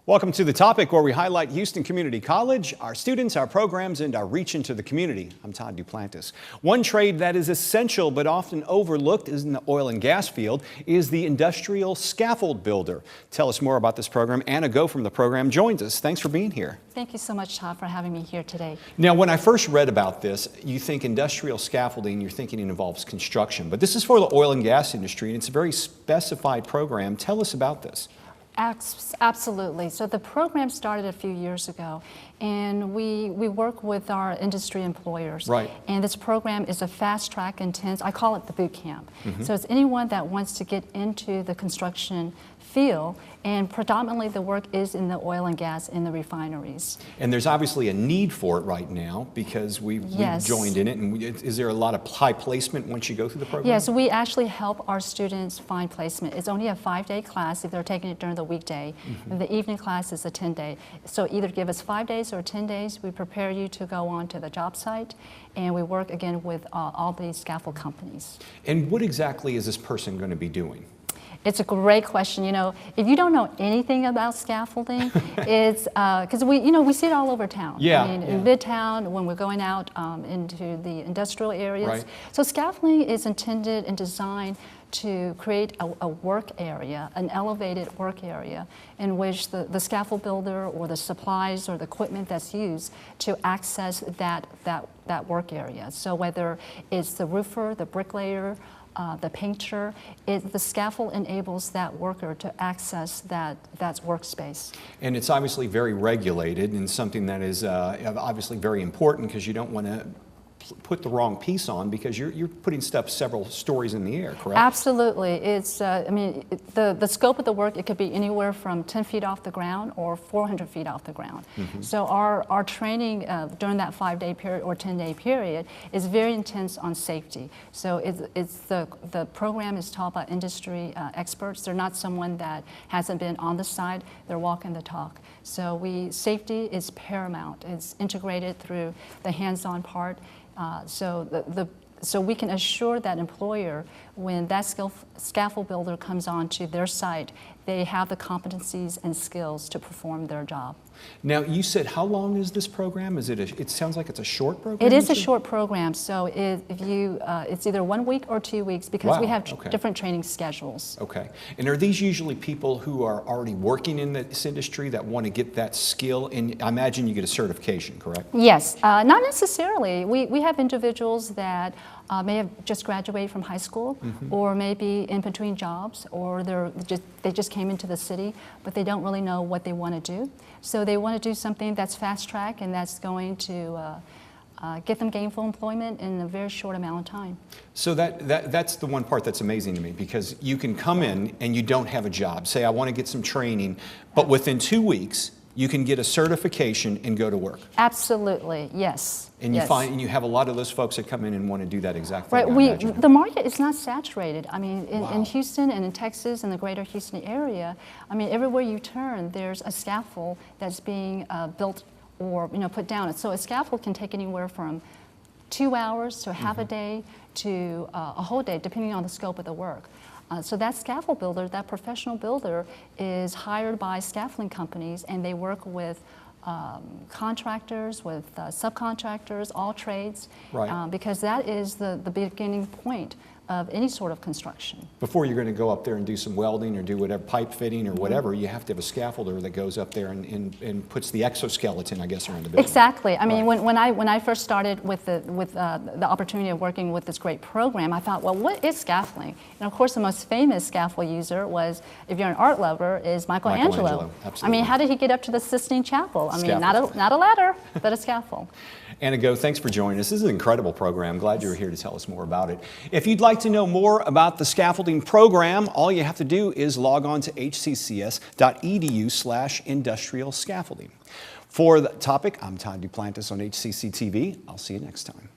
Welcome to The Topic, where we highlight Houston Community College, our students, our programs, and our reach into the community. I'm Todd Duplantis. One trade that is essential but often overlooked in the oil and gas field is the industrial scaffold builder. Tell us more about this program. Anna Go from the program joins us. Thanks for being here. Thank you so much, Todd, for having me here today. Now, when I first read about this, you think industrial scaffolding, you're thinking it involves construction. But this is for the oil and gas industry, and it's a very specified program. Tell us about this. Absolutely. So the program started a few years ago, and we work with our industry employers. Right. And this program is a fast track intense, I call it the boot camp. So it's anyone that wants to get into the construction field, and predominantly the work is in the oil and gas in the refineries. And there's obviously a need for it right now because we've joined in it. And is there a lot of high placement once you go through the program? Yes, we actually help our students find placement. It's only a 5-day class if they're taking it during the weekday. The evening class is a 10-day. So either give us 5 days or 10 days. We prepare you to go on to the job site, and we work again with all these scaffold companies. And what exactly is this person going to be doing? It's a great question. You know, if you don't know anything about scaffolding, it's because we see it all over town. Yeah, I mean, in Midtown, when we're going out into the industrial areas. Right. So scaffolding is intended and designed to create a work area, an elevated work area, in which the scaffold builder or the supplies or the equipment that's used to access that work area. So whether it's the roofer, the bricklayer, the painter, the scaffold enables that worker to access that workspace. And it's obviously very regulated and something that is obviously very important because you don't want to put the wrong piece on because you're putting stuff several stories in the air, correct? Absolutely. It's, I mean, the scope of the work, it could be anywhere from 10 feet off the ground or 400 feet off the ground. So our training during that 5-day period or 10-day period is very intense on safety. So the program is taught by industry experts. They're not someone that hasn't been on the site. They're walking the talk. So safety is paramount. It's integrated through the hands-on part. So we can assure that employer when that scaffold builder comes onto their site, they have the competencies and skills to perform their job. Now, you said how long is this program? It sounds like it's a short program? It is a short program, so it's either 1 week or 2 weeks because we have different training schedules. Okay. And are these usually people who are already working in this industry that want to get that skill? And I imagine you get a certification, correct? Yes, not necessarily. We have individuals that may have just graduated from high school or maybe in between jobs, or they just came into the city, but they don't really know what they want to do. So they want to do something that's fast track and that's going to get them gainful employment in a very short amount of time. So that's the one part that's amazing to me, because you can come in and you don't have a job. Say, I want to get some training, but within 2 weeks, you can get a certification and go to work. Absolutely, yes. And you have a lot of those folks that come in and want to do that exact thing. Right, the market is not saturated. I mean, in Houston and in Texas and the greater Houston area, I mean, everywhere you turn, there's a scaffold that's being built or put down. So a scaffold can take anywhere from 2 hours to half a day to a whole day, depending on the scope of the work. So that scaffold builder, that professional builder, is hired by scaffolding companies, and they work with contractors, with subcontractors, all trades, because that is the beginning point of any sort of construction. Before you're going to go up there and do some welding or do whatever, pipe fitting or whatever, you have to have a scaffolder that goes up there and puts the exoskeleton, I guess, around the building. Exactly. I mean, when I first started with the opportunity of working with this great program, I thought, well, what is scaffolding? And of course, the most famous scaffold user was, if you're an art lover, is Michelangelo. Absolutely. I mean, how did he get up to the Sistine Chapel? I mean, not a ladder, but a scaffold. Anna Go, thanks for joining us. This is an incredible program. Glad you were here to tell us more about it. If you'd like to know more about the scaffolding program, all you have to do is log on to hccs.edu/industrial scaffolding. For The Topic, I'm Todd Duplantis on HCC TV. I'll see you next time.